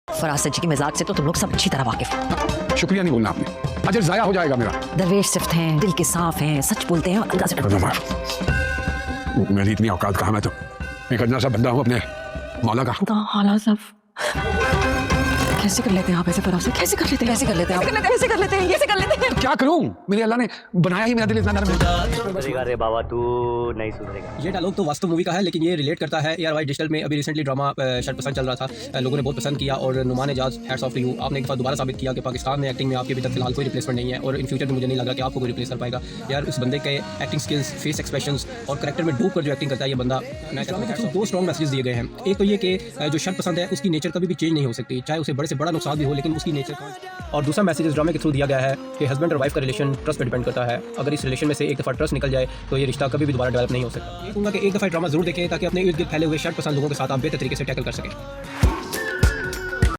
फरासत जी की मिजाज से तो तुम लोग सब अच्छी तरह वाकिफ हो। शुक्रिया नहीं बोलना आपने, अजर जाया हो जाएगा मेरा। दरवेश सिफ्त हैं, दिल के साफ हैं, सच बोलते हैं और अल्लाह से मेरी इतनी औकात कहाँ, मैं तो एक अदना सा बंदा हूँ अपने मौला का। कैसे कर लेते हैं आप ऐसे फरासत? कैसे कर लेते हैं? कैसे कर लेते हैं? कैसे कर लेते हैं? कैसे कर लेते हैं? तो क्या करूँ, मेरे अल्लाह ने बनाया ही मेरा दिल इतना नरम है। सुधरेगा रे बाबा, तू नहीं सुधरेगा। ये डायलॉग तो वास्तव मूवी का है, लेकिन ये रिलेट करता है ARY डिजिटल में अभी रिसेंटली ड्रामा शर्ट पसंद चल रहा था, लोगों ने बहुत पसंद किया और Numan Ejaz hats off to you, आपने एक बार दोबारा साबित किया कि पाकिस्तान में एक्टिंग में आपके अभी तक फिलहाल कोई रिप्लेसमेंट नहीं है और इन फ्यूचर में मुझे नहीं लग रहा कि आपको कोई रिप्लेस कर पाएगा। यार उस बंदे के एक्टिंग स्किल्स, फेस एक्सप्रेशंस और करैक्टर में डूब कर जो एक्टिंग करता है ये बंदा, दो स्ट्रॉन्ग मैसेजेस दिए गए हैं। एक तो ये कि जो शर्ट पसंद है उसकी नेचर कभी भी चेंज नहीं हो सकती, चाहे उसे बड़े से बड़ा नुकसान भी हो, लेकिन उसकी नेचर का। और दूसरा मैसेज इस ड्रामे के थ्रू दिया गया है कि हस्बैंड और वाइफ का रिलेशन ट्रस्ट पे डिपेंड करता है। अगर इस रिलेशन में से एक दफ़ा ट्रस्ट निकल जाए तो ये रिश्ता कभी भी दोबारा डेवलप नहीं हो सकता। ये कहूँगा कि एक दफ़ा ड्रामा जरूर देखें ताकि अपने इर्द गिर्द फैले हुए शर्ट पसंद लोगों के साथ आप बेहतर तरीके से टैकल कर सकें।